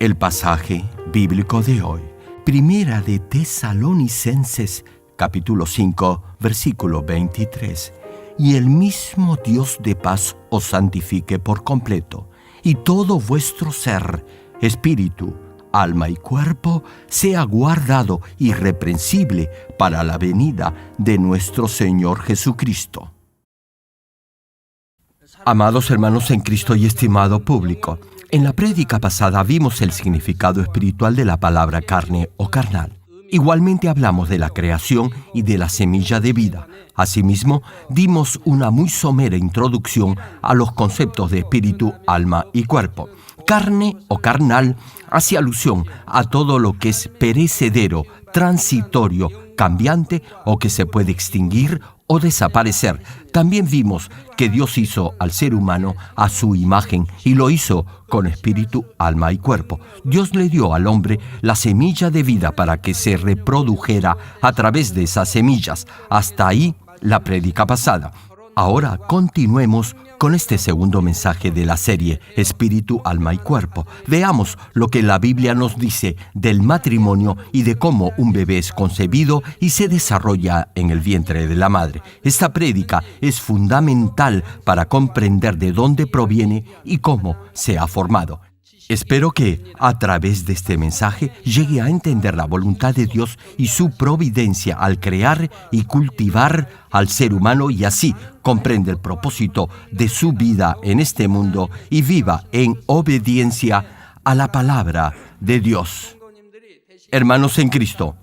El pasaje bíblico de hoy, Primera de Tesalonicenses, capítulo 5, versículo 23. Y el mismo Dios de paz os santifique por completo, y todo vuestro ser, espíritu, alma y cuerpo, sea guardado irreprensible para la venida de nuestro Señor Jesucristo. Amados hermanos en Cristo y estimado público, en la prédica pasada vimos el significado espiritual de la palabra carne o carnal. Igualmente hablamos de la creación y de la semilla de vida. Asimismo, dimos una muy somera introducción a los conceptos de espíritu, alma y cuerpo. Carne o carnal hace alusión a todo lo que es perecedero, transitorio, cambiante o que se puede extinguir o desaparecer. También vimos que Dios hizo al ser humano a su imagen y lo hizo con espíritu, alma y cuerpo. Dios le dio al hombre la semilla de vida para que se reprodujera a través de esas semillas. Hasta ahí la prédica pasada. Ahora continuemos con este segundo mensaje de la serie Espíritu, Alma y Cuerpo. Veamos lo que la Biblia nos dice del matrimonio y de cómo un bebé es concebido y se desarrolla en el vientre de la madre. Esta prédica es fundamental para comprender de dónde proviene y cómo se ha formado. Espero que, a través de este mensaje, llegue a entender la voluntad de Dios y su providencia al crear y cultivar al ser humano y así comprende el propósito de su vida en este mundo y viva en obediencia a la palabra de Dios. Hermanos en Cristo,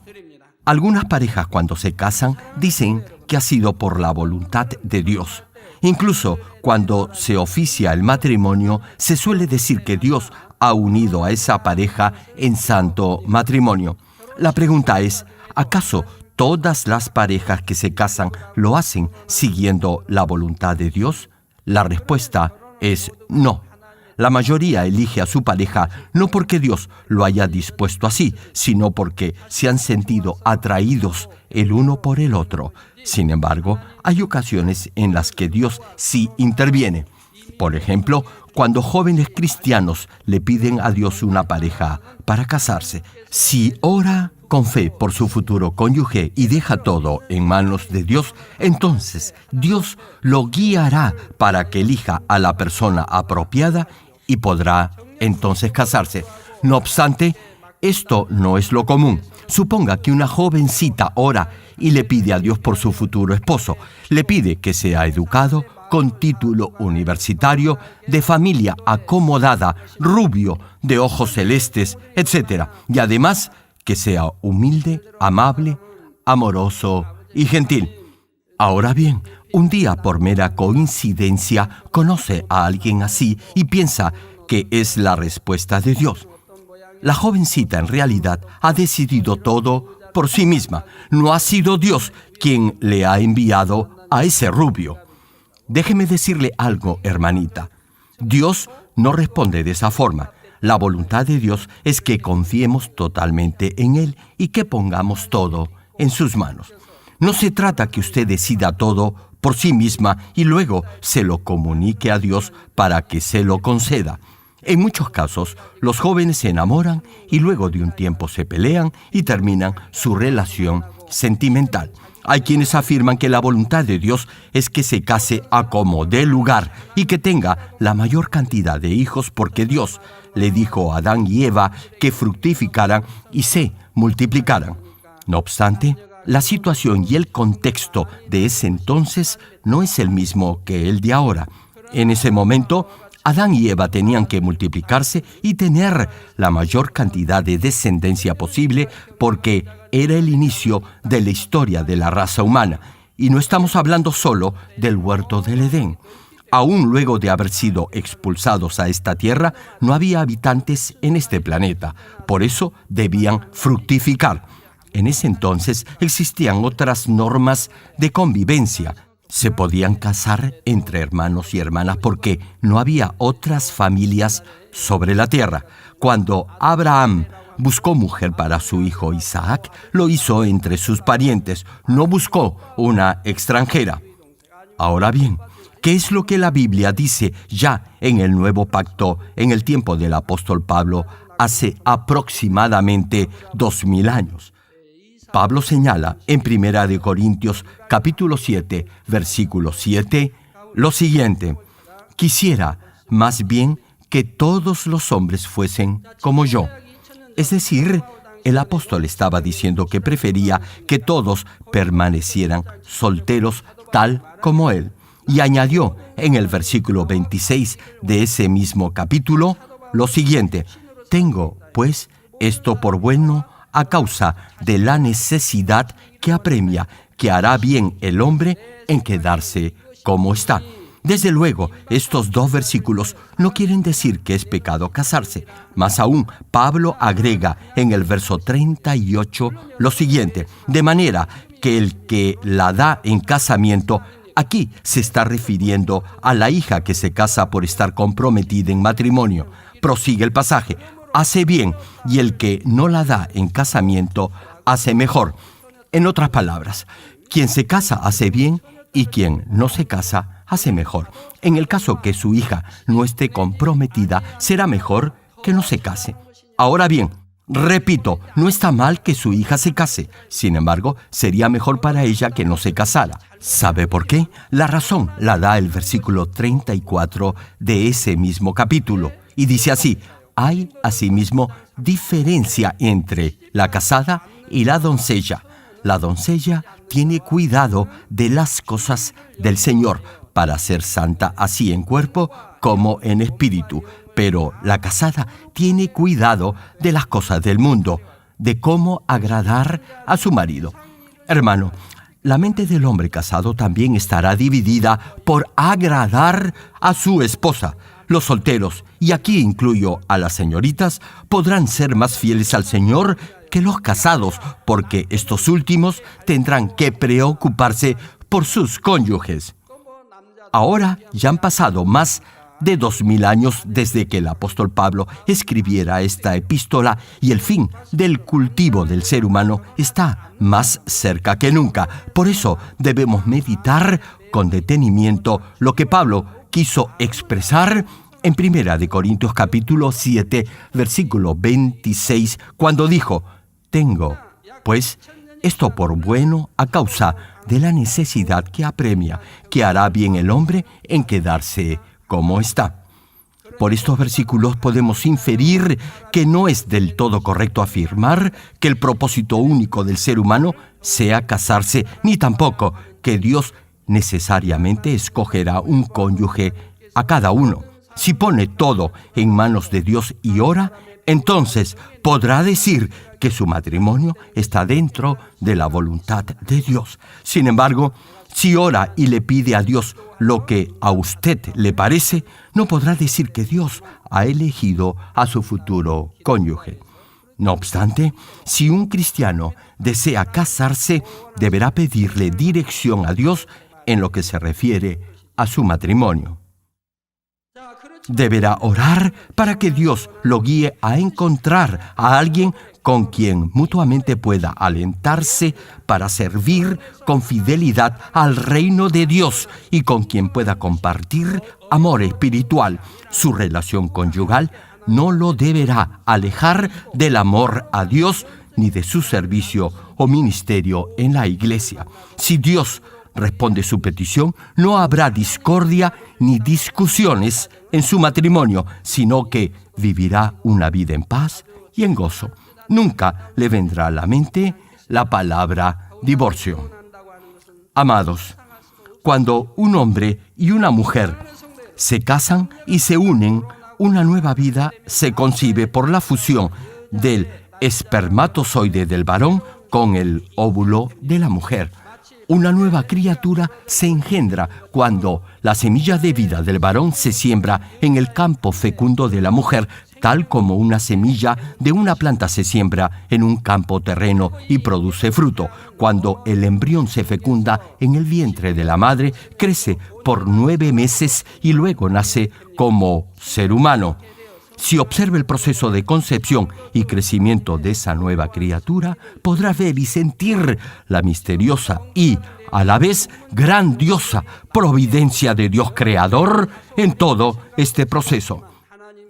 algunas parejas cuando se casan dicen que ha sido por la voluntad de Dios. Incluso cuando se oficia el matrimonio, se suele decir que Dios ha unido a esa pareja en santo matrimonio. La pregunta es, ¿acaso todas las parejas que se casan lo hacen siguiendo la voluntad de Dios? La respuesta es no. La mayoría elige a su pareja no porque Dios lo haya dispuesto así, sino porque se han sentido atraídos el uno por el otro. Sin embargo, hay ocasiones en las que Dios sí interviene. Por ejemplo, cuando jóvenes cristianos le piden a Dios una pareja para casarse. Si ora con fe por su futuro cónyuge y deja todo en manos de Dios, entonces Dios lo guiará para que elija a la persona apropiada y podrá entonces casarse. No obstante, esto no es lo común. Suponga que una jovencita ora y le pide a Dios por su futuro esposo. Le pide que sea educado, con título universitario, de familia acomodada, rubio, de ojos celestes, etc. Y además, que sea humilde, amable, amoroso y gentil. Ahora bien, un día por mera coincidencia conoce a alguien así y piensa que es la respuesta de Dios. La jovencita en realidad ha decidido todo por sí misma. No ha sido Dios quien le ha enviado a ese rubio. Déjeme decirle algo, hermanita. Dios no responde de esa forma. La voluntad de Dios es que confiemos totalmente en Él y que pongamos todo en sus manos. No se trata que usted decida todo por sí misma y luego se lo comunique a Dios para que se lo conceda. En muchos casos, los jóvenes se enamoran y luego de un tiempo se pelean y terminan su relación sentimental. Hay quienes afirman que la voluntad de Dios es que se case a como dé lugar y que tenga la mayor cantidad de hijos porque Dios le dijo a Adán y Eva que fructificaran y se multiplicaran. No obstante, la situación y el contexto de ese entonces no es el mismo que el de ahora. En ese momento, Adán y Eva tenían que multiplicarse y tener la mayor cantidad de descendencia posible porque era el inicio de la historia de la raza humana. Y no estamos hablando solo del huerto del Edén. Aún luego de haber sido expulsados a esta tierra, no había habitantes en este planeta. Por eso debían fructificar. En ese entonces existían otras normas de convivencia. Se podían casar entre hermanos y hermanas porque no había otras familias sobre la tierra. Cuando Abraham buscó mujer para su hijo Isaac, lo hizo entre sus parientes, no buscó una extranjera. Ahora bien, ¿qué es lo que la Biblia dice ya en el Nuevo Pacto, en el tiempo del apóstol Pablo, hace aproximadamente 2000 años. Pablo señala en 1 Corintios capítulo 7, versículo 7, lo siguiente: quisiera más bien que todos los hombres fuesen como yo. Es decir, el apóstol estaba diciendo que prefería que todos permanecieran solteros tal como él. Y añadió en el versículo 26 de ese mismo capítulo lo siguiente: tengo, pues, esto por bueno a causa de la necesidad que apremia, que hará bien el hombre en quedarse como está. Desde luego, estos dos versículos no quieren decir que es pecado casarse. Más aún, Pablo agrega en el verso 38 lo siguiente: de manera que el que la da en casamiento, aquí se está refiriendo a la hija que se casa por estar comprometida en matrimonio. Prosigue el pasaje: hace bien, y el que no la da en casamiento hace mejor. En otras palabras, quien se casa hace bien y quien no se casa hace mejor. En el caso que su hija no esté comprometida, será mejor que no se case. Ahora bien, repito, no está mal que su hija se case. Sin embargo, sería mejor para ella que no se casara. ¿Sabe por qué? La razón la da el versículo 34 de ese mismo capítulo. Y dice así: hay asimismo diferencia entre la casada y la doncella. La doncella tiene cuidado de las cosas del Señor, para ser santa así en cuerpo como en espíritu. Pero la casada tiene cuidado de las cosas del mundo, de cómo agradar a su marido. Hermano, la mente del hombre casado también estará dividida por agradar a su esposa. Los solteros, y aquí incluyo a las señoritas, podrán ser más fieles al Señor que los casados, porque estos últimos tendrán que preocuparse por sus cónyuges. Ahora ya han pasado más de 2000 años desde que el apóstol Pablo escribiera esta epístola, y el fin del cultivo del ser humano está más cerca que nunca. Por eso debemos meditar con detenimiento lo que Pablo quiso expresar en 1 Corintios capítulo 7, versículo 26, cuando dijo: tengo, pues, esto por bueno a causa de la necesidad que apremia, que hará bien el hombre en quedarse como está. Por estos versículos podemos inferir que no es del todo correcto afirmar que el propósito único del ser humano sea casarse, ni tampoco que Dios necesariamente escogerá un cónyuge a cada uno. Si pone todo en manos de Dios y ora, entonces podrá decir que su matrimonio está dentro de la voluntad de Dios. Sin embargo, si ora y le pide a Dios lo que a usted le parece, no podrá decir que Dios ha elegido a su futuro cónyuge. No obstante, si un cristiano desea casarse, deberá pedirle dirección a Dios en lo que se refiere a su matrimonio. Deberá orar para que Dios lo guíe a encontrar a alguien con quien mutuamente pueda alentarse para servir con fidelidad al reino de Dios y con quien pueda compartir amor espiritual. Su relación conyugal no lo deberá alejar del amor a Dios ni de su servicio o ministerio en la iglesia. Si Dios responde su petición, no habrá discordia ni discusiones en su matrimonio, sino que vivirá una vida en paz y en gozo. Nunca le vendrá a la mente la palabra divorcio. Amados, cuando un hombre y una mujer se casan y se unen, una nueva vida se concibe por la fusión del espermatozoide del varón con el óvulo de la mujer. Una nueva criatura se engendra cuando la semilla de vida del varón se siembra en el campo fecundo de la mujer, tal como una semilla de una planta se siembra en un campo terreno y produce fruto. Cuando el embrión se fecunda en el vientre de la madre, crece por 9 meses y luego nace como ser humano. Si observa el proceso de concepción y crecimiento de esa nueva criatura, podrá ver y sentir la misteriosa y, a la vez, grandiosa providencia de Dios Creador en todo este proceso.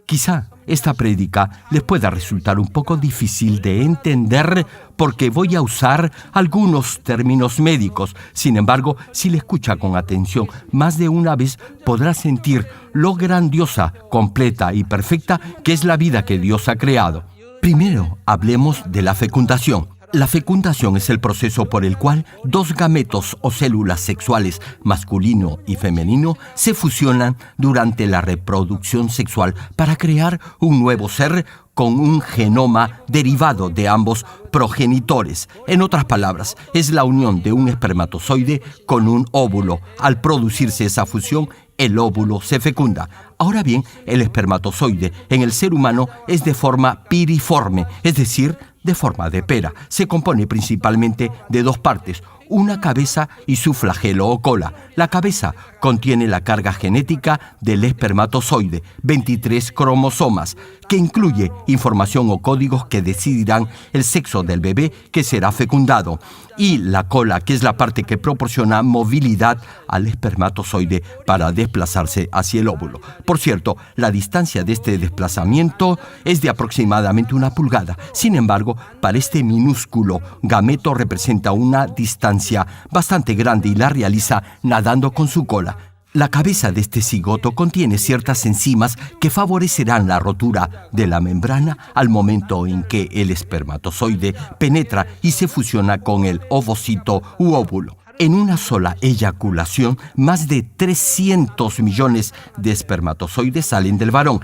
Quizá esta prédica les pueda resultar un poco difícil de entender porque voy a usar algunos términos médicos. Sin embargo, si le escucha con atención más de una vez, podrá sentir lo grandiosa, completa y perfecta que es la vida que Dios ha creado. Primero, hablemos de la fecundación. La fecundación es el proceso por el cual dos gametos o células sexuales, masculino y femenino, se fusionan durante la reproducción sexual para crear un nuevo ser con un genoma derivado de ambos progenitores. En otras palabras, es la unión de un espermatozoide con un óvulo. Al producirse esa fusión, el óvulo se fecunda. Ahora bien, el espermatozoide en el ser humano es de forma piriforme, es decir, de forma de pera. Se compone principalmente de dos partes, una cabeza y su flagelo o cola. La cabeza contiene la carga genética del espermatozoide, 23 cromosomas, que incluye información o códigos que decidirán el sexo del bebé que será fecundado. Y la cola, que es la parte que proporciona movilidad al espermatozoide para desplazarse hacia el óvulo. Por cierto, la distancia de este desplazamiento es de aproximadamente 1 pulgada. Sin embargo, para este minúsculo gameto representa una distancia bastante grande y la realiza nadando con su cola. La cabeza de este cigoto contiene ciertas enzimas que favorecerán la rotura de la membrana al momento en que el espermatozoide penetra y se fusiona con el ovocito u óvulo. En una sola eyaculación, más de 300 millones de espermatozoides salen del varón.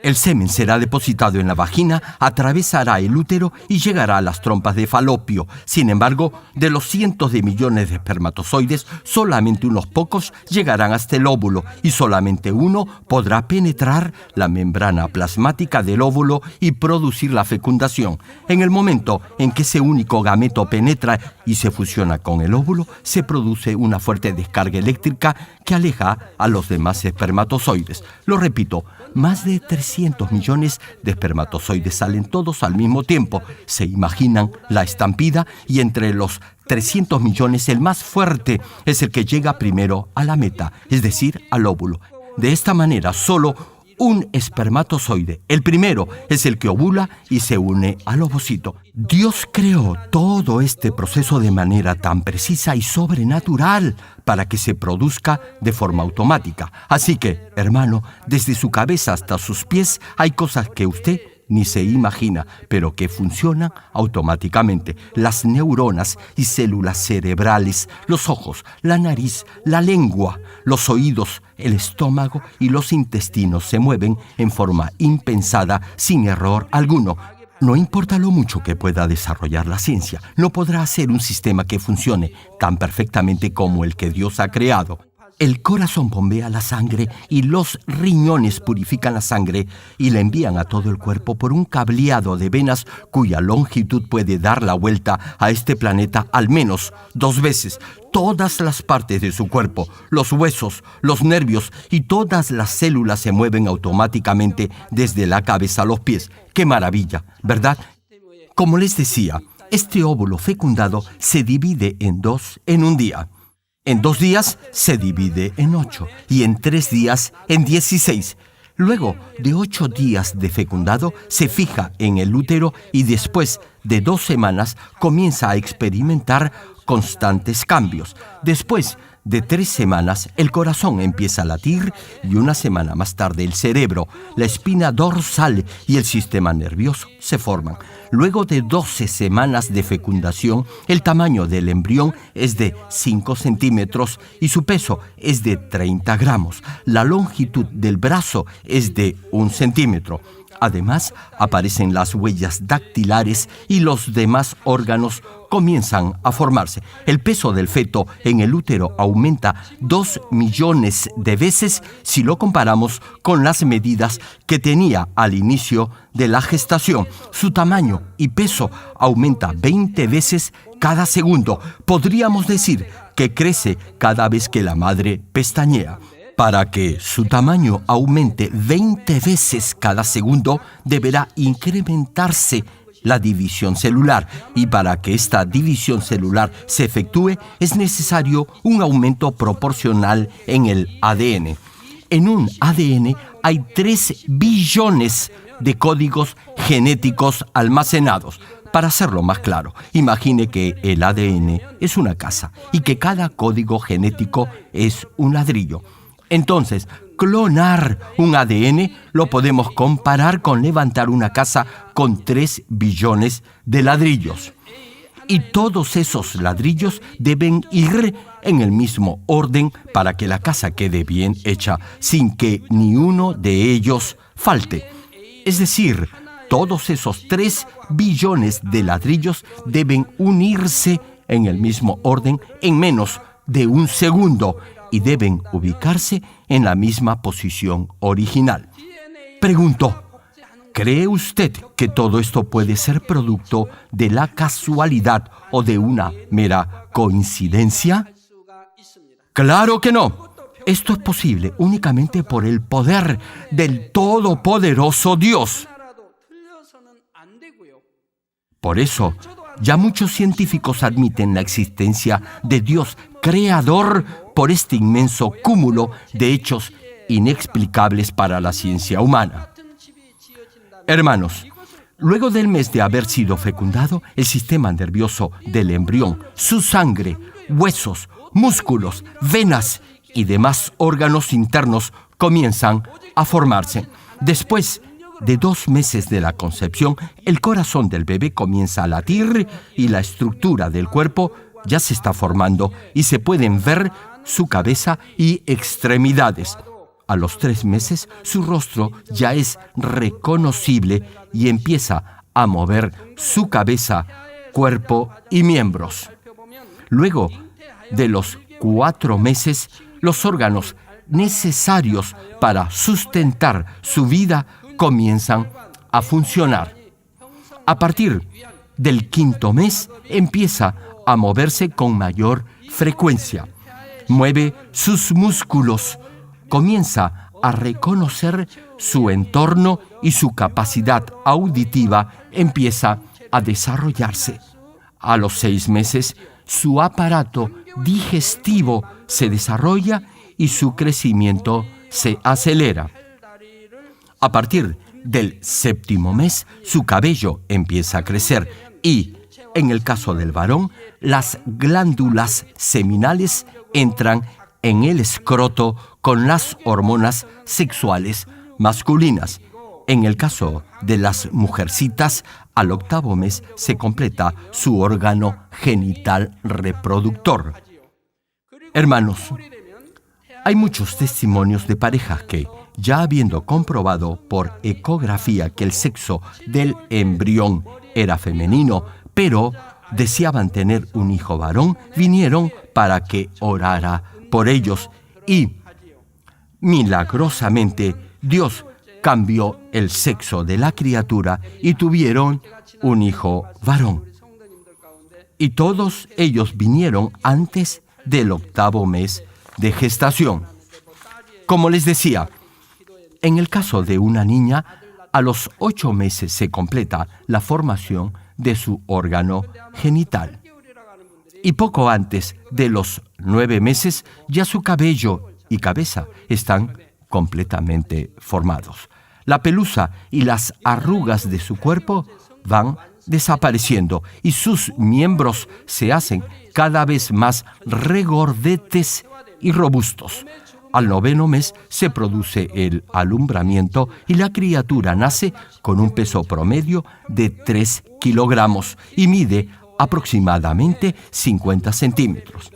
El semen será depositado en la vagina, atravesará el útero y llegará a las trompas de Falopio. Sin embargo, de los cientos de millones de espermatozoides, solamente unos pocos llegarán hasta el óvulo y solamente uno podrá penetrar la membrana plasmática del óvulo y producir la fecundación. En el momento en que ese único gameto penetra y se fusiona con el óvulo, se produce una fuerte descarga eléctrica que aleja a los demás espermatozoides. Lo repito, más de 300 millones de espermatozoides salen todos al mismo tiempo. Se imaginan la estampida y entre los 300 millones el más fuerte es el que llega primero a la meta, es decir, al óvulo. De esta manera, solo un espermatozoide, el primero, es el que ovula y se une al ovocito. Dios creó todo este proceso de manera tan precisa y sobrenatural para que se produzca de forma automática. Así que, hermano, desde su cabeza hasta sus pies hay cosas que usted ni se imagina, pero que funcionan automáticamente. Las neuronas y células cerebrales, los ojos, la nariz, la lengua, los oídos, el estómago y los intestinos se mueven en forma impensada, sin error alguno. No importa lo mucho que pueda desarrollar la ciencia, no podrá hacer un sistema que funcione tan perfectamente como el que Dios ha creado. El corazón bombea la sangre y los riñones purifican la sangre y la envían a todo el cuerpo por un cableado de venas cuya longitud puede dar la vuelta a este planeta al menos 2 veces. Todas las partes de su cuerpo, los huesos, los nervios y todas las células se mueven automáticamente desde la cabeza a los pies. ¡Qué maravilla!, ¿verdad? Como les decía, este óvulo fecundado se divide en 2 en un día. En 2 días se divide en 8 y en 3 días en 16. Luego de 8 días de fecundado se fija en el útero y después de 2 semanas comienza a experimentar constantes cambios. Después de 3 semanas el corazón empieza a latir y 1 semana más tarde el cerebro, la espina dorsal y el sistema nervioso se forman. Luego de 12 semanas de fecundación, el tamaño del embrión es de 5 centímetros y su peso es de 30 gramos. La longitud del brazo es de 1 centímetro. Además, aparecen las huellas dactilares y los demás órganos comienzan a formarse. El peso del feto en el útero aumenta 2 millones de veces si lo comparamos con las medidas que tenía al inicio de la gestación. Su tamaño y peso aumenta 20 veces cada segundo. Podríamos decir que crece cada vez que la madre pestañea. Para que su tamaño aumente 20 veces cada segundo, deberá incrementarse la división celular. Y para que esta división celular se efectúe, es necesario un aumento proporcional en el ADN. En un ADN hay 3 billones de códigos genéticos almacenados. Para hacerlo más claro, imagine que el ADN es una casa y que cada código genético es un ladrillo. Entonces, clonar un ADN lo podemos comparar con levantar una casa con 3 billones de ladrillos. Y todos esos ladrillos deben ir en el mismo orden para que la casa quede bien hecha, sin que ni uno de ellos falte. Es decir, todos esos 3 billones de ladrillos deben unirse en el mismo orden en menos de un segundo y deben ubicarse en la misma posición original. Pregunto, ¿cree usted que todo esto puede ser producto de la casualidad o de una mera coincidencia? ¡Claro que no! Esto es posible únicamente por el poder del todopoderoso Dios. Por eso, ya muchos científicos admiten la existencia de Dios creador por este inmenso cúmulo de hechos inexplicables para la ciencia humana. Hermanos, luego del mes de haber sido fecundado, el sistema nervioso del embrión, su sangre, huesos, músculos, venas y demás órganos internos comienzan a formarse. Después de 2 meses de la concepción, el corazón del bebé comienza a latir y la estructura del cuerpo ya se está formando y se pueden ver su cabeza y extremidades. A los 3 meses, su rostro ya es reconocible y empieza a mover su cabeza, cuerpo y miembros. Luego de los 4 meses, los órganos necesarios para sustentar su vida comienzan a funcionar. A partir del 5.º mes, empieza a moverse con mayor frecuencia. Mueve sus músculos, comienza a reconocer su entorno y su capacidad auditiva empieza a desarrollarse. A los 6 meses, su aparato digestivo se desarrolla y su crecimiento se acelera. A partir del 7.º mes, su cabello empieza a crecer y, en el caso del varón, las glándulas seminales entran en el escroto con las hormonas sexuales masculinas. En el caso de las mujercitas, al 8.º mes se completa su órgano genital reproductor. Hermanos, hay muchos testimonios de parejas que, ya habiendo comprobado por ecografía que el sexo del embrión era femenino, pero deseaban tener un hijo varón, vinieron para que orara por ellos y, milagrosamente, Dios cambió el sexo de la criatura y tuvieron un hijo varón. Y todos ellos vinieron antes del 8.º mes de gestación. Como les decía, en el caso de una niña, a los 8 meses se completa la formación de su órgano genital. Y poco antes de los 9 meses, ya su cabello y cabeza están completamente formados. La pelusa y las arrugas de su cuerpo van desapareciendo y sus miembros se hacen cada vez más regordetes y robustos. Al 9.º mes se produce el alumbramiento y la criatura nace con un peso promedio de 3 kilogramos y mide aproximadamente 50 centímetros.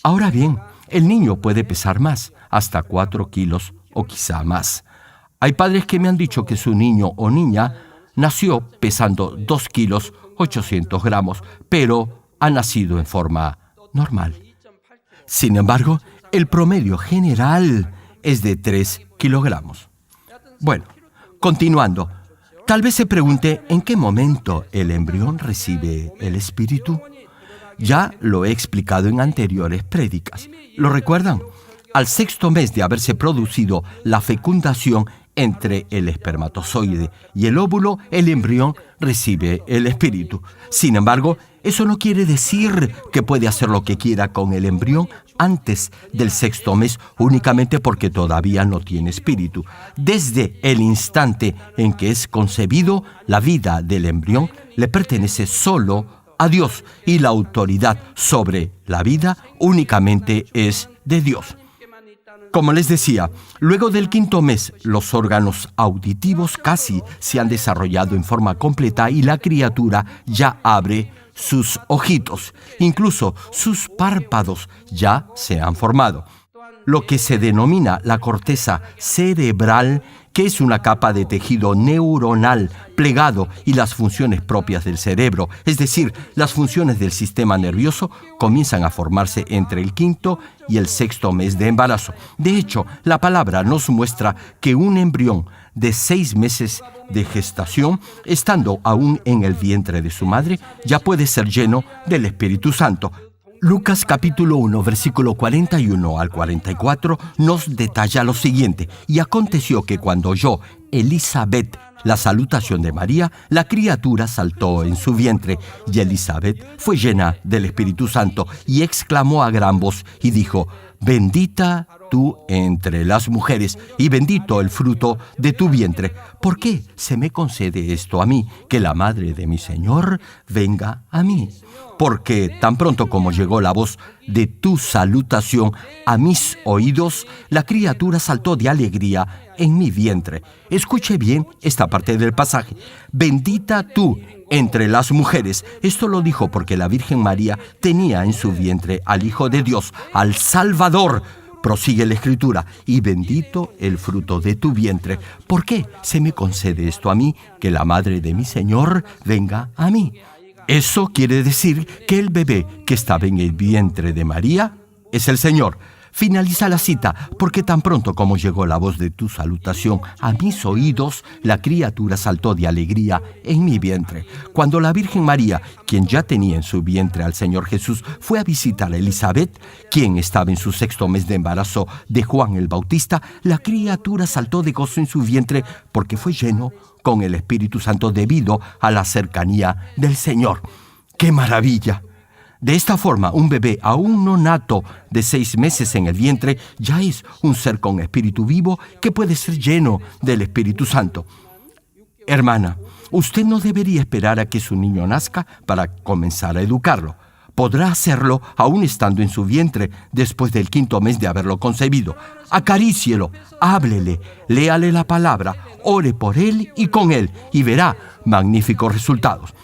Ahora bien, el niño puede pesar más, hasta 4 kilos o quizá más. Hay padres que me han dicho que su niño o niña nació pesando 2 kilos 800 gramos, pero ha nacido en forma normal. Sin embargo, el promedio general es de 3 kilogramos. Bueno, continuando, tal vez se pregunte en qué momento el embrión recibe el espíritu. Ya lo he explicado en anteriores prédicas. ¿Lo recuerdan? Al 6.º mes de haberse producido la fecundación, entre el espermatozoide y el óvulo, el embrión recibe el espíritu. Sin embargo, eso no quiere decir que puede hacer lo que quiera con el embrión antes del 6º mes, únicamente porque todavía no tiene espíritu. Desde el instante en que es concebido, la vida del embrión le pertenece solo a Dios y la autoridad sobre la vida únicamente es de Dios. Como les decía, luego del 5º mes, los órganos auditivos casi se han desarrollado en forma completa y la criatura ya abre sus ojitos. Incluso sus párpados ya se han formado. Lo que se denomina la corteza cerebral, que es una capa de tejido neuronal plegado y las funciones propias del cerebro, es decir, las funciones del sistema nervioso, comienzan a formarse entre el 5º y el 6º mes de embarazo. De hecho, la palabra nos muestra que un embrión de 6 meses de gestación, estando aún en el vientre de su madre, ya puede ser lleno del Espíritu Santo. Lucas capítulo 1, versículo 41 al 44 nos detalla lo siguiente: y aconteció que cuando oyó Elisabet la salutación de María, la criatura saltó en su vientre, y Elisabet fue llena del Espíritu Santo, y exclamó a gran voz y dijo: bendita tú entre las mujeres, y bendito el fruto de tu vientre. ¿Por qué se me concede esto a mí, que la madre de mi Señor venga a mí? Porque tan pronto como llegó la voz de tu salutación a mis oídos, la criatura saltó de alegría en mi vientre. Escuche bien esta parte del pasaje. Bendita tú entre las mujeres. Esto lo dijo porque la Virgen María tenía en su vientre al Hijo de Dios, al Salvador. Prosigue la Escritura: y bendito el fruto de tu vientre. ¿Por qué se me concede esto a mí, que la madre de mi Señor venga a mí? Eso quiere decir que el bebé que estaba en el vientre de María es el Señor. Finaliza la cita: porque tan pronto como llegó la voz de tu salutación a mis oídos, la criatura saltó de alegría en mi vientre. Cuando la Virgen María, quien ya tenía en su vientre al Señor Jesús, fue a visitar a Elisabet, quien estaba en su 6º mes de embarazo de Juan el Bautista, la criatura saltó de gozo en su vientre porque fue lleno con el Espíritu Santo debido a la cercanía del Señor. ¡Qué maravilla! De esta forma, un bebé aún no nato de 6 meses en el vientre ya es un ser con espíritu vivo que puede ser lleno del Espíritu Santo. Hermana, usted no debería esperar a que su niño nazca para comenzar a educarlo. Podrá hacerlo aún estando en su vientre después del 5º mes de haberlo concebido. Acarícielo, háblele, léale la palabra, ore por él y con él y verá magníficos resultados.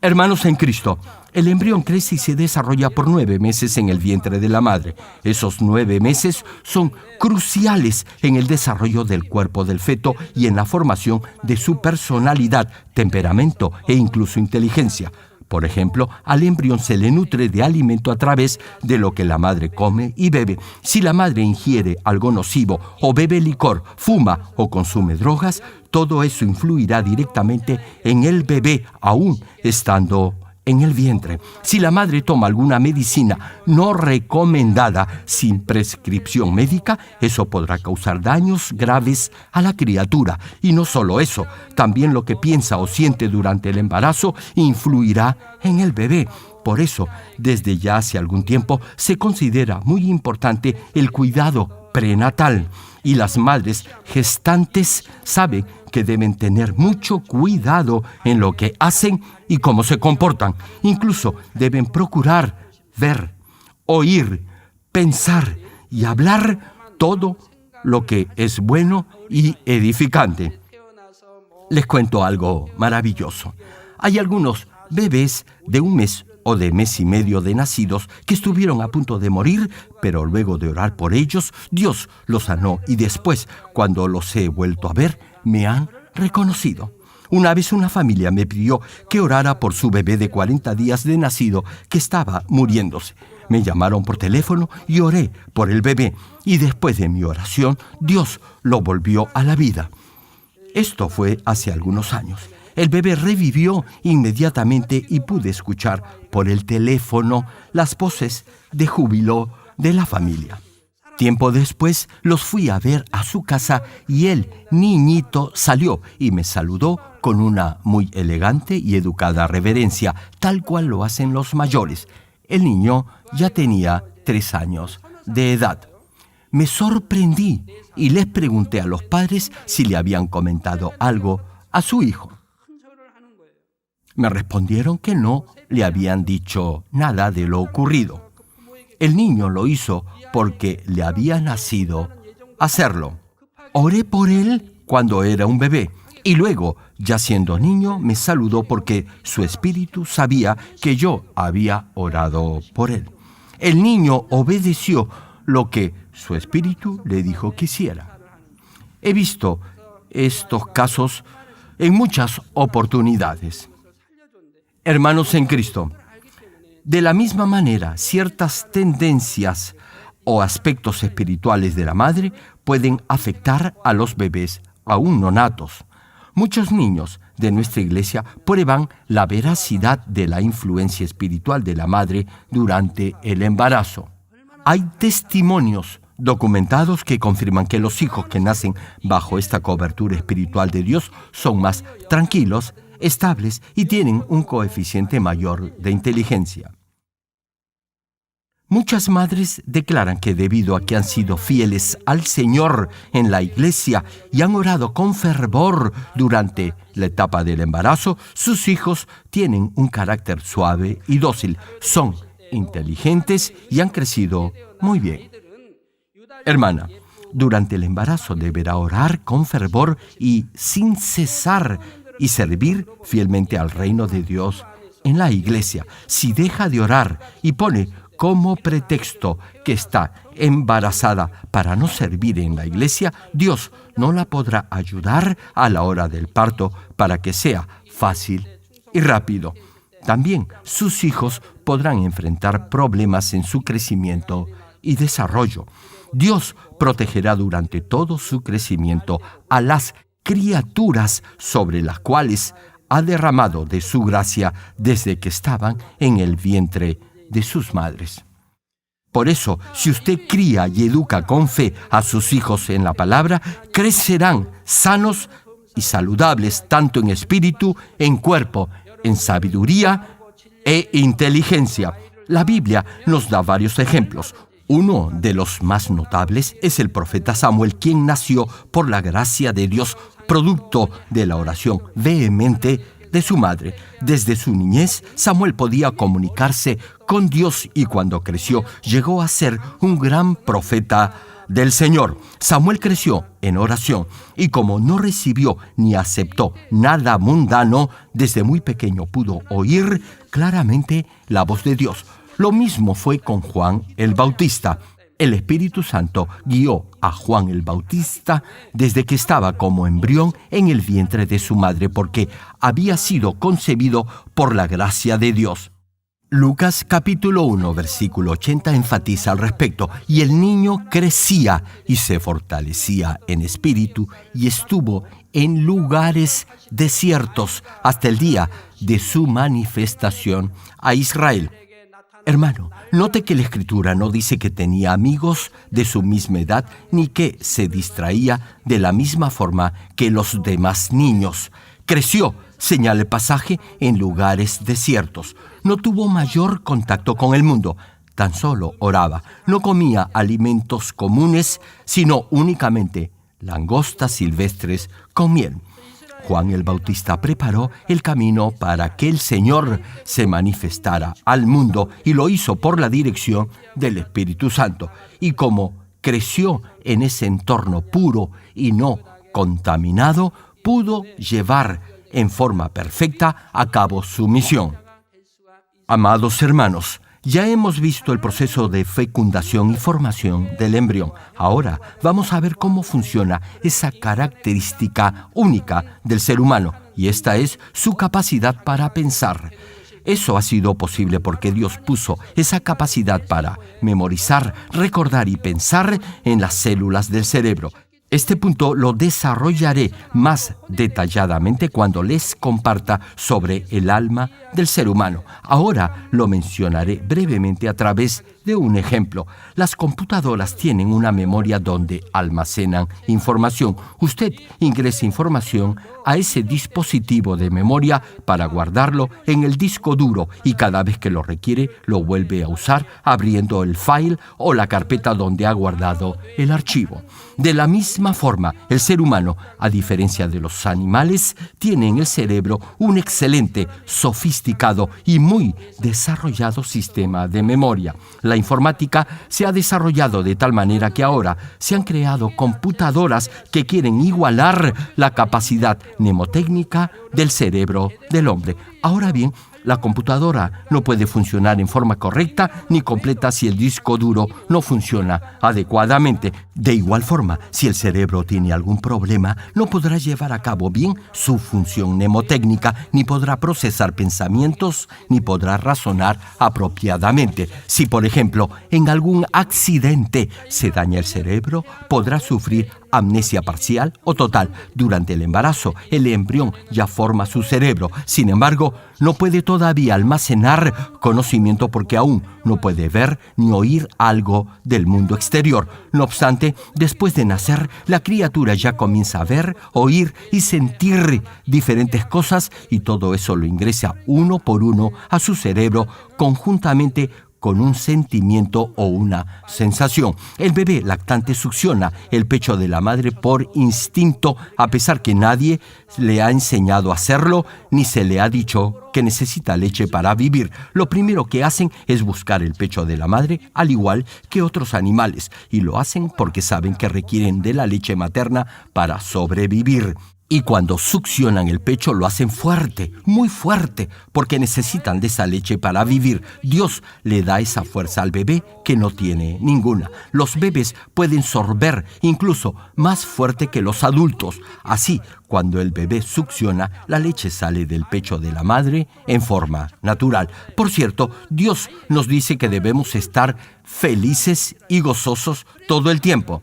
Hermanos en Cristo, el embrión crece y se desarrolla por 9 meses en el vientre de la madre. Esos 9 meses son cruciales en el desarrollo del cuerpo del feto y en la formación de su personalidad, temperamento e incluso inteligencia. Por ejemplo, al embrión se le nutre de alimento a través de lo que la madre come y bebe. Si la madre ingiere algo nocivo o bebe licor, fuma o consume drogas, todo eso influirá directamente en el bebé aún estando en el vientre. Si la madre toma alguna medicina no recomendada sin prescripción médica, eso podrá causar daños graves a la criatura. Y no solo eso, también lo que piensa o siente durante el embarazo influirá en el bebé. Por eso, desde ya hace algún tiempo, se considera muy importante el cuidado prenatal. Y las madres gestantes saben que deben tener mucho cuidado en lo que hacen y cómo se comportan. Incluso deben procurar ver, oír, pensar y hablar todo lo que es bueno y edificante. Les cuento algo maravilloso. Hay algunos bebés de 1 mes o de 1 mes y medio de nacidos que estuvieron a punto de morir, pero luego de orar por ellos, Dios los sanó y después, cuando los he vuelto a ver, me han reconocido. Una vez una familia me pidió que orara por su bebé de 40 días de nacido que estaba muriéndose. Me llamaron por teléfono y oré por el bebé, y después de mi oración, Dios lo volvió a la vida. Esto fue hace algunos años. El bebé revivió inmediatamente y pude escuchar por el teléfono las voces de júbilo de la familia. Tiempo después los fui a ver a su casa y el niñito salió y me saludó con una muy elegante y educada reverencia, tal cual lo hacen los mayores. El niño ya tenía 3 años de edad. Me sorprendí y les pregunté a los padres si le habían comentado algo a su hijo. Me respondieron que no le habían dicho nada de lo ocurrido. El niño lo hizo porque le había nacido hacerlo. Oré por él cuando era un bebé y luego, ya siendo niño, me saludó porque su espíritu sabía que yo había orado por él. El niño obedeció lo que su espíritu le dijo que hiciera. He visto estos casos en muchas oportunidades. Hermanos en Cristo, de la misma manera, ciertas tendencias o aspectos espirituales de la madre pueden afectar a los bebés aún no natos. Muchos niños de nuestra iglesia prueban la veracidad de la influencia espiritual de la madre durante el embarazo. Hay testimonios documentados que confirman que los hijos que nacen bajo esta cobertura espiritual de Dios son más tranquilos, estables y tienen un coeficiente mayor de inteligencia. Muchas madres declaran que debido a que han sido fieles al Señor en la iglesia y han orado con fervor durante la etapa del embarazo, sus hijos tienen un carácter suave y dócil, son inteligentes y han crecido muy bien. Hermana, durante el embarazo deberá orar con fervor y sin cesar y servir fielmente al reino de Dios en la iglesia. Si deja de orar y pone como pretexto que está embarazada para no servir en la iglesia, Dios no la podrá ayudar a la hora del parto para que sea fácil y rápido. También sus hijos podrán enfrentar problemas en su crecimiento y desarrollo. Dios protegerá durante todo su crecimiento a las criaturas sobre las cuales ha derramado de su gracia desde que estaban en el vientre de sus madres. Por eso, si usted cría y educa con fe a sus hijos en la palabra, crecerán sanos y saludables tanto en espíritu, en cuerpo, en sabiduría e inteligencia. La Biblia nos da varios ejemplos. Uno de los más notables es el profeta Samuel, quien nació por la gracia de Dios, producto de la oración vehemente de su madre. Desde su niñez, Samuel podía comunicarse con Dios y cuando creció, llegó a ser un gran profeta del Señor. Samuel creció en oración y como no recibió ni aceptó nada mundano, desde muy pequeño pudo oír claramente la voz de Dios. Lo mismo fue con Juan el Bautista. El Espíritu Santo guió a Juan el Bautista desde que estaba como embrión en el vientre de su madre, porque había sido concebido por la gracia de Dios. Lucas capítulo 1, versículo 80 enfatiza al respecto. Y el niño crecía y se fortalecía en espíritu y estuvo en lugares desiertos hasta el día de su manifestación a Israel. Hermano, note que la Escritura no dice que tenía amigos de su misma edad ni que se distraía de la misma forma que los demás niños. Creció, señala el pasaje, en lugares desiertos. No tuvo mayor contacto con el mundo, tan solo oraba. No comía alimentos comunes, sino únicamente langostas silvestres con miel. Juan el Bautista preparó el camino para que el Señor se manifestara al mundo y lo hizo por la dirección del Espíritu Santo. Y como creció en ese entorno puro y no contaminado, pudo llevar en forma perfecta a cabo su misión. Amados hermanos, ya hemos visto el proceso de fecundación y formación del embrión. Ahora vamos a ver cómo funciona esa característica única del ser humano, y esta es su capacidad para pensar. Eso ha sido posible porque Dios puso esa capacidad para memorizar, recordar y pensar en las células del cerebro. Este punto lo desarrollaré más detalladamente cuando les comparta sobre el alma del ser humano. Ahora lo mencionaré brevemente a través de un ejemplo. Las computadoras tienen una memoria donde almacenan información. Usted ingresa información a ese dispositivo de memoria para guardarlo en el disco duro y cada vez que lo requiere lo vuelve a usar abriendo el file o la carpeta donde ha guardado el archivo. De la misma forma, el ser humano, a diferencia de los animales, tiene en el cerebro un excelente, sofisticado y muy desarrollado sistema de memoria. La informática se ha desarrollado de tal manera que ahora se han creado computadoras que quieren igualar la capacidad mnemotécnica del cerebro del hombre. Ahora bien, la computadora no puede funcionar en forma correcta ni completa si el disco duro no funciona adecuadamente. De igual forma, si el cerebro tiene algún problema, no podrá llevar a cabo bien su función mnemotécnica, ni podrá procesar pensamientos, ni podrá razonar apropiadamente. Si, por ejemplo, en algún accidente se daña el cerebro, podrá sufrir amnesia parcial o total. Durante el embarazo, el embrión ya forma su cerebro. Sin embargo, no puede todavía almacenar conocimiento porque aún no puede ver ni oír algo del mundo exterior. No obstante, después de nacer, la criatura ya comienza a ver, oír y sentir diferentes cosas y todo eso lo ingresa uno por uno a su cerebro conjuntamente con un sentimiento o una sensación. El bebé lactante succiona el pecho de la madre por instinto, a pesar que nadie le ha enseñado a hacerlo, ni se le ha dicho que necesita leche para vivir. Lo primero que hacen es buscar el pecho de la madre, al igual que otros animales, y lo hacen porque saben que requieren de la leche materna para sobrevivir. Y cuando succionan el pecho lo hacen fuerte, muy fuerte, porque necesitan de esa leche para vivir. Dios le da esa fuerza al bebé que no tiene ninguna. Los bebés pueden sorber incluso más fuerte que los adultos. Así, cuando el bebé succiona, la leche sale del pecho de la madre en forma natural. Por cierto, Dios nos dice que debemos estar felices y gozosos todo el tiempo.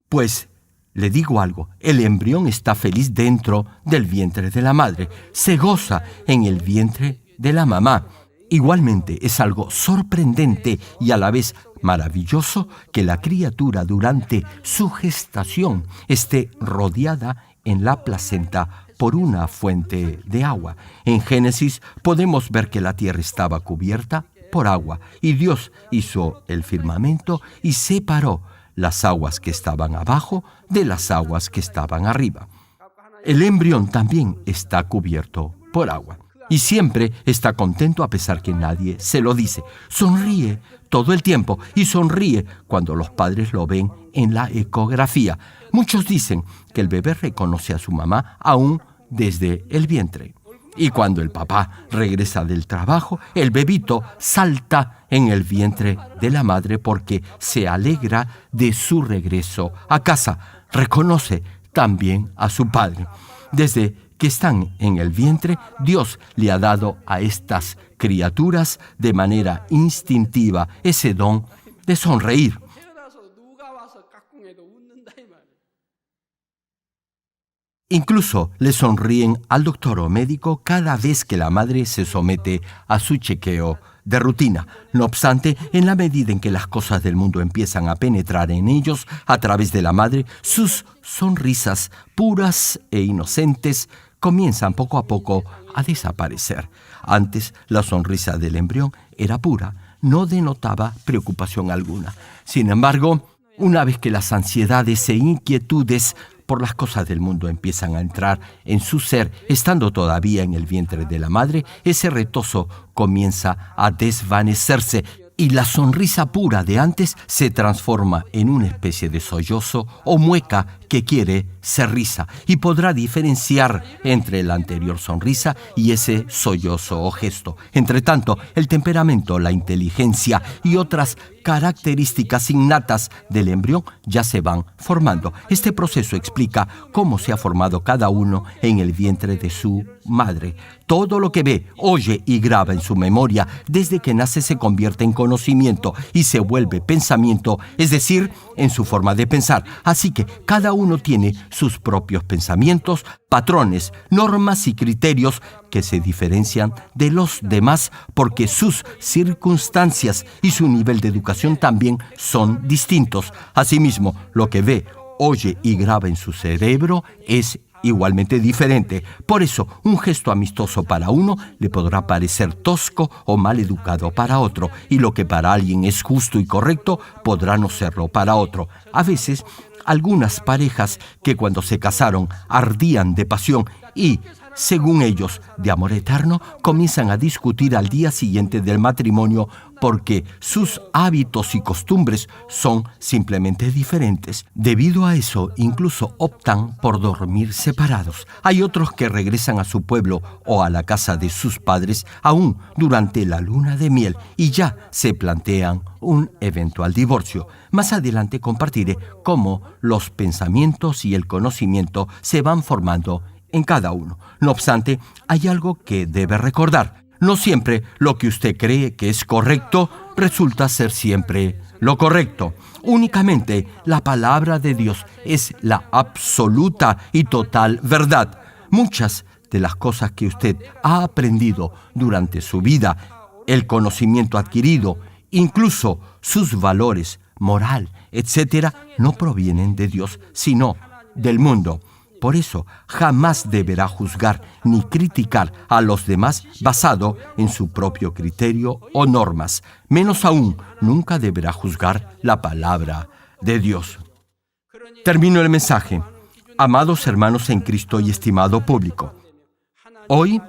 Pues, le digo algo, el embrión está feliz dentro del vientre de la madre, se goza en el vientre de la mamá. Igualmente es algo sorprendente y a la vez maravilloso que la criatura durante su gestación esté rodeada en la placenta por una fuente de agua. En Génesis podemos ver que la tierra estaba cubierta por agua y Dios hizo el firmamento y separó las aguas que estaban abajo de las aguas que estaban arriba. El embrión también está cubierto por agua y siempre está contento a pesar que nadie se lo dice. Sonríe todo el tiempo y sonríe cuando los padres lo ven en la ecografía. Muchos dicen que el bebé reconoce a su mamá aún desde el vientre. Y cuando el papá regresa del trabajo, el bebito salta en el vientre de la madre porque se alegra de su regreso a casa. Reconoce también a su padre. Desde que están en el vientre, Dios le ha dado a estas criaturas de manera instintiva ese don de sonreír. Incluso le sonríen al doctor o médico cada vez que la madre se somete a su chequeo de rutina. No obstante, en la medida en que las cosas del mundo empiezan a penetrar en ellos a través de la madre, sus sonrisas puras e inocentes comienzan poco a poco a desaparecer. Antes, la sonrisa del embrión era pura, no denotaba preocupación alguna. Sin embargo, una vez que las ansiedades e inquietudes por las cosas del mundo empiezan a entrar en su ser, estando todavía en el vientre de la madre, ese retozo comienza a desvanecerse y la sonrisa pura de antes se transforma en una especie de sollozo o mueca que quiere ser risa y podrá diferenciar entre la anterior sonrisa y ese sollozo o gesto. Entre tanto, el temperamento, la inteligencia y otras características innatas del embrión ya se van formando. Este proceso explica cómo se ha formado cada uno en el vientre de su madre. Todo lo que ve, oye y graba en su memoria desde que nace se convierte en conocimiento conocimiento y se vuelve pensamiento, es decir, en su forma de pensar. Así que cada uno tiene sus propios pensamientos, patrones, normas y criterios que se diferencian de los demás porque sus circunstancias y su nivel de educación también son distintos. Asimismo, lo que ve, oye y graba en su cerebro es igualmente diferente. Por eso, un gesto amistoso para uno le podrá parecer tosco o mal educado para otro, y lo que para alguien es justo y correcto podrá no serlo para otro. A veces, algunas parejas que cuando se casaron ardían de pasión y, según ellos, de amor eterno, comienzan a discutir al día siguiente del matrimonio porque sus hábitos y costumbres son simplemente diferentes. Debido a eso, incluso optan por dormir separados. Hay otros que regresan a su pueblo o a la casa de sus padres aún durante la luna de miel y ya se plantean un eventual divorcio. Más adelante compartiré cómo los pensamientos y el conocimiento se van formando en cada uno. No obstante, hay algo que debe recordar. No siempre lo que usted cree que es correcto resulta ser siempre lo correcto. Únicamente la palabra de Dios es la absoluta y total verdad. Muchas de las cosas que usted ha aprendido durante su vida, el conocimiento adquirido, incluso sus valores, moral, etc., no provienen de Dios, sino del mundo. Por eso, jamás deberá juzgar ni criticar a los demás basado en su propio criterio o normas. Menos aún, nunca deberá juzgar la palabra de Dios. Termino el mensaje. Amados hermanos en Cristo y estimado público, hoy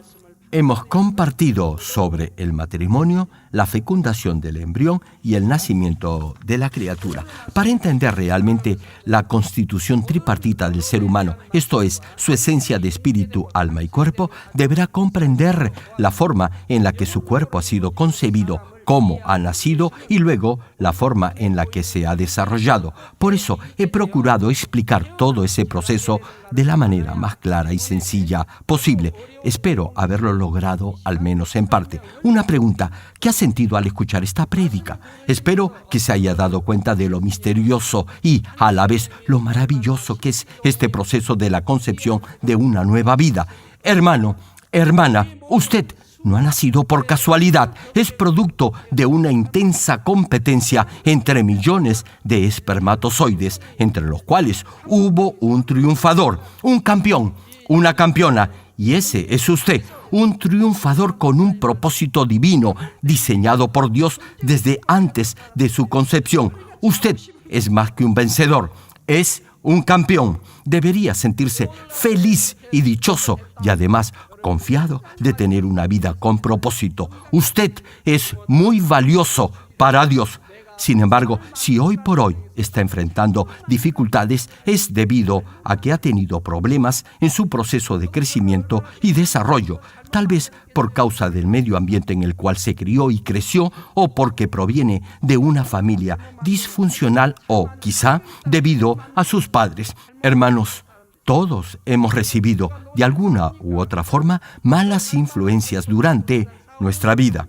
hemos compartido sobre el matrimonio, la fecundación del embrión y el nacimiento de la criatura. Para entender realmente la constitución tripartita del ser humano, esto es, su esencia de espíritu, alma y cuerpo, deberá comprender la forma en la que su cuerpo ha sido concebido, cómo ha nacido y luego la forma en la que se ha desarrollado. Por eso he procurado explicar todo ese proceso de la manera más clara y sencilla posible. Espero haberlo logrado al menos en parte. Una pregunta: ¿qué ha sentido al escuchar esta prédica? Espero que se haya dado cuenta de lo misterioso y a la vez lo maravilloso que es este proceso de la concepción de una nueva vida. Hermano, hermana, usted no ha nacido por casualidad, es producto de una intensa competencia entre millones de espermatozoides, entre los cuales hubo un triunfador, un campeón, una campeona, y ese es usted, un triunfador con un propósito divino, diseñado por Dios desde antes de su concepción. Usted es más que un vencedor, es un campeón. Debería sentirse feliz y dichoso y además confiado de tener una vida con propósito. Usted es muy valioso para Dios. Sin embargo, si hoy por hoy está enfrentando dificultades, es debido a que ha tenido problemas en su proceso de crecimiento y desarrollo, tal vez por causa del medio ambiente en el cual se crió y creció, o porque proviene de una familia disfuncional, o quizá debido a sus padres. Hermanos, todos hemos recibido, de alguna u otra forma, malas influencias durante nuestra vida.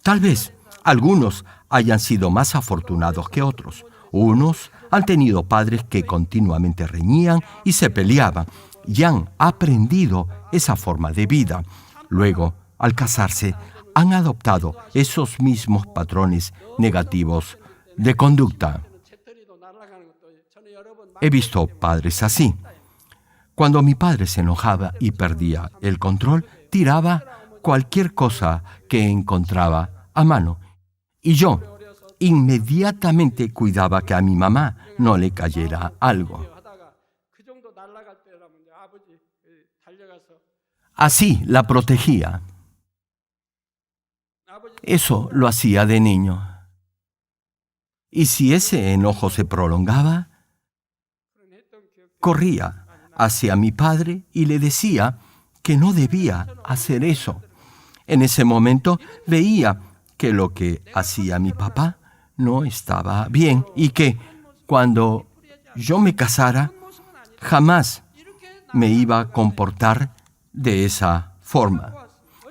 Tal vez algunos hayan sido más afortunados que otros. Unos han tenido padres que continuamente reñían y se peleaban y han aprendido esa forma de vida. Luego, al casarse, han adoptado esos mismos patrones negativos de conducta. He visto padres así. Cuando mi padre se enojaba y perdía el control, tiraba cualquier cosa que encontraba a mano. Y yo inmediatamente cuidaba que a mi mamá no le cayera algo. Así la protegía. Eso lo hacía de niño. Y si ese enojo se prolongaba, corría hacia mi padre y le decía que no debía hacer eso. En ese momento veía que lo que hacía mi papá no estaba bien y que cuando yo me casara jamás me iba a comportar de esa forma.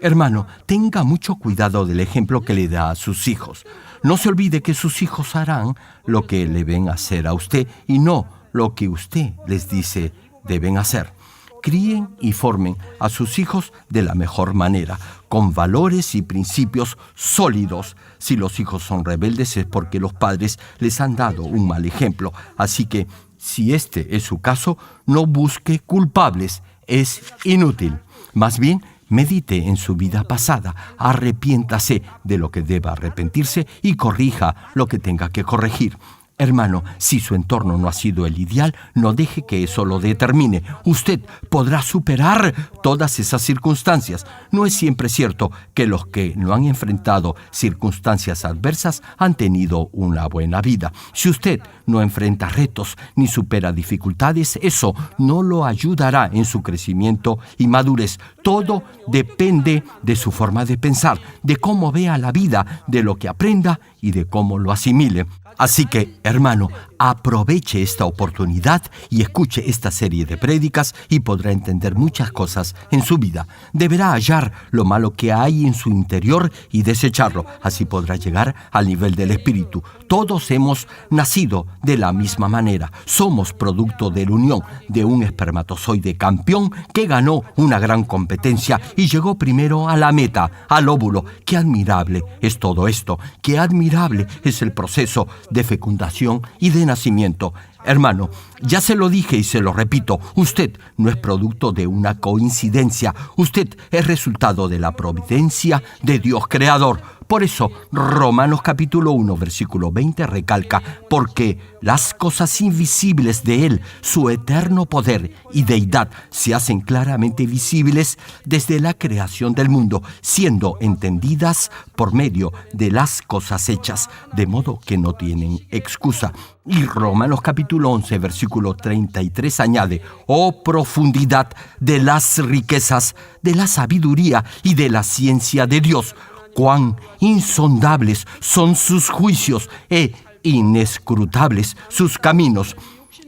Hermano, tenga mucho cuidado del ejemplo que le da a sus hijos. No se olvide que sus hijos harán lo que le ven hacer a usted y no lo que usted les dice deben hacer. Críen y formen a sus hijos de la mejor manera, con valores y principios sólidos. Si los hijos son rebeldes es porque los padres les han dado un mal ejemplo. Así que, si este es su caso, no busque culpables. Es inútil. Más bien, medite en su vida pasada, arrepiéntase de lo que deba arrepentirse y corrija lo que tenga que corregir. Hermano, si su entorno no ha sido el ideal, no deje que eso lo determine. Usted podrá superar todas esas circunstancias. No es siempre cierto que los que no han enfrentado circunstancias adversas han tenido una buena vida. Si usted no enfrenta retos ni supera dificultades, eso no lo ayudará en su crecimiento y madurez. Todo depende de su forma de pensar, de cómo vea la vida, de lo que aprenda y de cómo lo asimile. Así que, hermano, aproveche esta oportunidad y escuche esta serie de prédicas y podrá entender muchas cosas en su vida. Deberá hallar lo malo que hay en su interior y desecharlo. Así podrá llegar al nivel del espíritu. Todos hemos nacido de la misma manera. Somos producto de la unión de un espermatozoide campeón que ganó una gran competencia y llegó primero a la meta, al óvulo. ¡Qué admirable es todo esto! ¡Qué admirable es el proceso de fecundación y de nacimiento! Hermano, ya se lo dije y se lo repito, usted no es producto de una coincidencia, usted es resultado de la providencia de Dios Creador. Por eso, Romanos capítulo 1, versículo 20 recalca, porque las cosas invisibles de Él, su eterno poder y deidad, se hacen claramente visibles desde la creación del mundo, siendo entendidas por medio de las cosas hechas, de modo que no tienen excusa. Y Romanos capítulo 11, versículo 33 añade, oh profundidad de las riquezas, de la sabiduría y de la ciencia de Dios, cuán insondables son sus juicios e inescrutables sus caminos.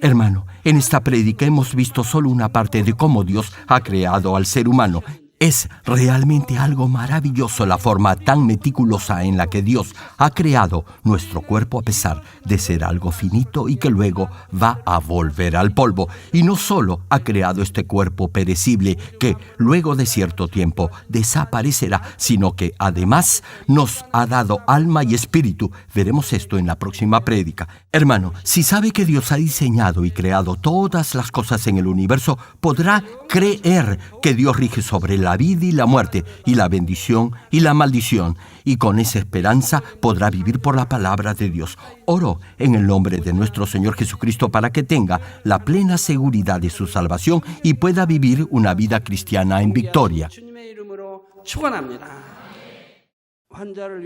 Hermano, en esta prédica hemos visto solo una parte de cómo Dios ha creado al ser humano. Es realmente algo maravilloso la forma tan meticulosa en la que Dios ha creado nuestro cuerpo a pesar de ser algo finito y que luego va a volver al polvo. Y no solo ha creado este cuerpo perecible que luego de cierto tiempo desaparecerá, sino que además nos ha dado alma y espíritu. Veremos esto en la próxima prédica. Hermano, si sabe que Dios ha diseñado y creado todas las cosas en el universo, podrá creer que Dios rige sobre la vida y la muerte, y la bendición y la maldición, y con esa esperanza podrá vivir por la palabra de Dios. Oro en el nombre de nuestro Señor Jesucristo para que tenga la plena seguridad de su salvación y pueda vivir una vida cristiana en victoria.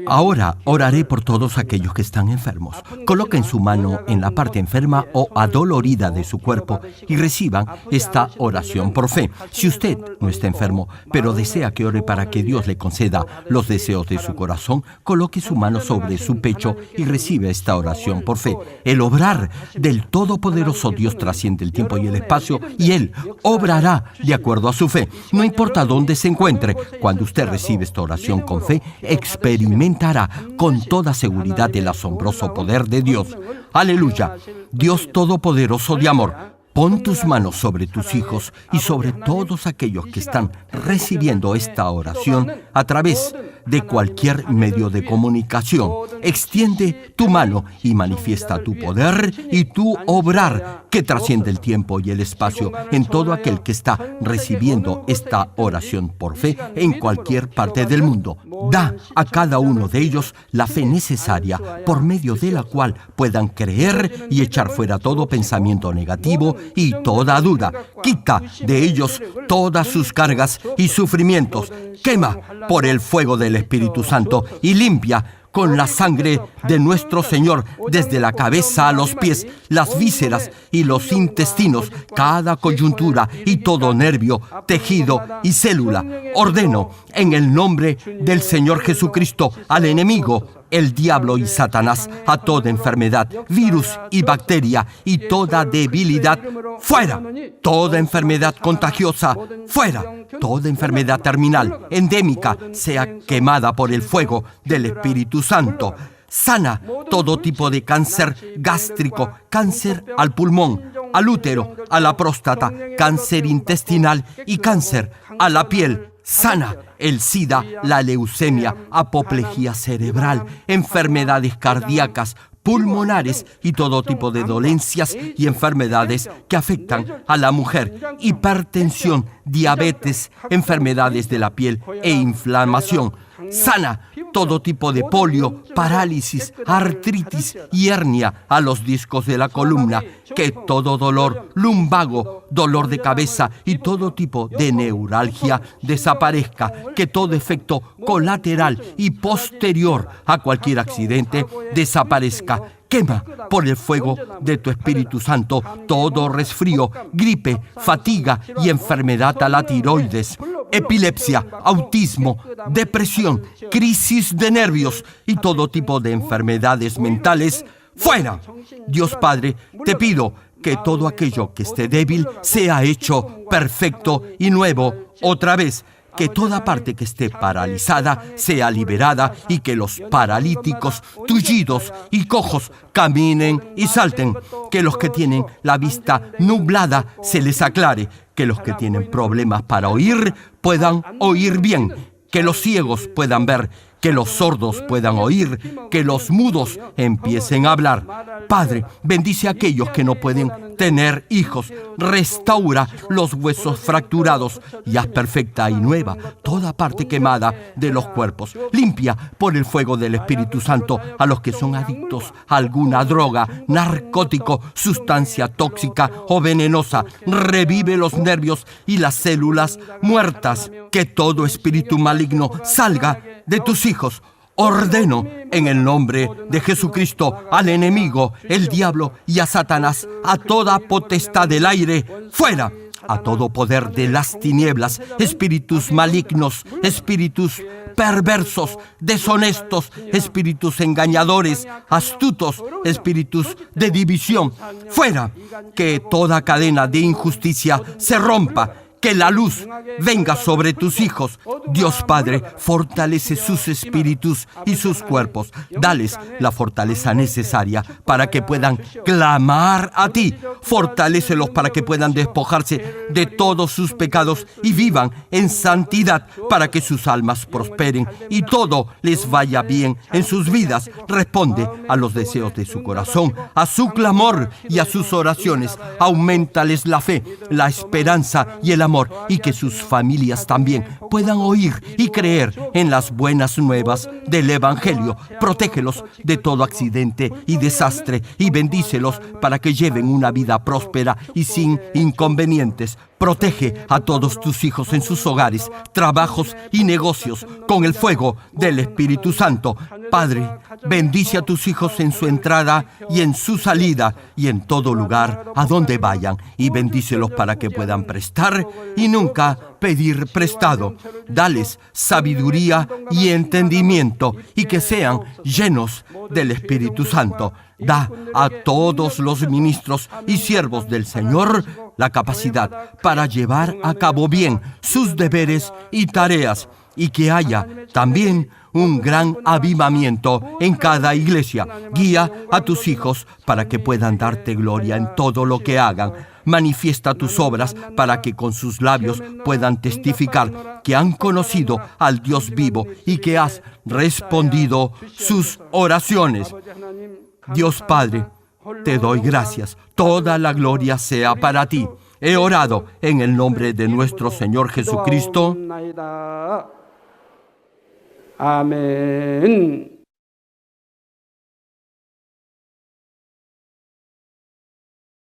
Ahora oraré por todos aquellos que están enfermos. Coloquen su mano en la parte enferma o adolorida de su cuerpo y reciban esta oración por fe. Si usted no está enfermo, pero desea que ore para que Dios le conceda los deseos de su corazón, coloque su mano sobre su pecho y reciba esta oración por fe. El obrar del Todopoderoso Dios trasciende el tiempo y el espacio y Él obrará de acuerdo a su fe. No importa dónde se encuentre, cuando usted recibe esta oración con fe, experimentará con toda seguridad el asombroso poder de Dios. ¡Aleluya! Dios Todopoderoso de amor, pon tus manos sobre tus hijos y sobre todos aquellos que están recibiendo esta oración a través de cualquier medio de comunicación. Extiende tu mano y manifiesta tu poder y tu obrar que trasciende el tiempo y el espacio en todo aquel que está recibiendo esta oración por fe en cualquier parte del mundo. Da a cada uno de ellos la fe necesaria por medio de la cual puedan creer y echar fuera todo pensamiento negativo y toda duda. Quita de ellos todas sus cargas y sufrimientos. Quema por el fuego del Espíritu Santo y limpia con la sangre de nuestro Señor desde la cabeza a los pies, las vísceras y los intestinos, cada coyuntura y todo nervio, tejido y célula. Ordeno en el nombre del Señor Jesucristo al enemigo, el diablo y Satanás, a toda enfermedad, virus y bacteria y toda debilidad, fuera. Toda enfermedad contagiosa, fuera. Toda enfermedad terminal, endémica, sea quemada por el fuego del Espíritu Santo. Sana todo tipo de cáncer gástrico, cáncer al pulmón, al útero, a la próstata, cáncer intestinal y cáncer a la piel. Sana el SIDA, la leucemia, apoplejía cerebral, enfermedades cardíacas, pulmonares y todo tipo de dolencias y enfermedades que afectan a la mujer, hipertensión, diabetes, enfermedades de la piel e inflamación. Sana todo tipo de polio, parálisis, artritis y hernia a los discos de la columna, que todo dolor lumbago, dolor de cabeza y todo tipo de neuralgia desaparezca, que todo efecto colateral y posterior a cualquier accidente desaparezca. Quema por el fuego de tu Espíritu Santo todo resfrío, gripe, fatiga y enfermedad a la tiroides, epilepsia, autismo, depresión, crisis de nervios y todo tipo de enfermedades mentales. ¡Fuera! Dios Padre, te pido que todo aquello que esté débil sea hecho perfecto y nuevo otra vez. Que toda parte que esté paralizada sea liberada y que los paralíticos, tullidos y cojos caminen y salten. Que los que tienen la vista nublada se les aclare. Que los que tienen problemas para oír puedan oír bien. Que los ciegos puedan ver. Que los sordos puedan oír. Que los mudos empiecen a hablar. Padre, bendice a aquellos que no pueden tener hijos. Restaura los huesos fracturados y haz perfecta y nueva toda parte quemada de los cuerpos. Limpia por el fuego del Espíritu Santo a los que son adictos a alguna droga, narcótico, sustancia tóxica o venenosa. Revive los nervios y las células muertas. Que todo espíritu maligno salga de tus hijos. Ordeno en el nombre de Jesucristo al enemigo, el diablo y a Satanás, a toda potestad del aire, fuera, a todo poder de las tinieblas, espíritus malignos, espíritus perversos, deshonestos, espíritus engañadores, astutos, espíritus de división, fuera, que toda cadena de injusticia se rompa. Que la luz venga sobre tus hijos. Dios Padre, fortalece sus espíritus y sus cuerpos. Dales la fortaleza necesaria para que puedan clamar a ti. Fortalécelos para que puedan despojarse de todos sus pecados y vivan en santidad para que sus almas prosperen y todo les vaya bien en sus vidas. Responde a los deseos de su corazón, a su clamor y a sus oraciones. Auméntales la fe, la esperanza y el amor, y que sus familias también puedan oír y creer en las buenas nuevas del Evangelio. Protégelos de todo accidente y desastre y bendícelos para que lleven una vida próspera y sin inconvenientes. Protege a todos tus hijos en sus hogares, trabajos y negocios con el fuego del Espíritu Santo. Padre, bendice a tus hijos en su entrada y en su salida y en todo lugar a donde vayan, y bendícelos para que puedan prestar y nunca pedir prestado. Dales sabiduría y entendimiento y que sean llenos del Espíritu Santo. Da a todos los ministros y siervos del Señor la capacidad para llevar a cabo bien sus deberes y tareas, y que haya también un gran avivamiento en cada iglesia. Guía a tus hijos para que puedan darte gloria en todo lo que hagan. Manifiesta tus obras para que con sus labios puedan testificar que han conocido al Dios vivo y que has respondido sus oraciones. Dios Padre, te doy gracias. Toda la gloria sea para ti. He orado en el nombre de nuestro Señor Jesucristo. 아멘.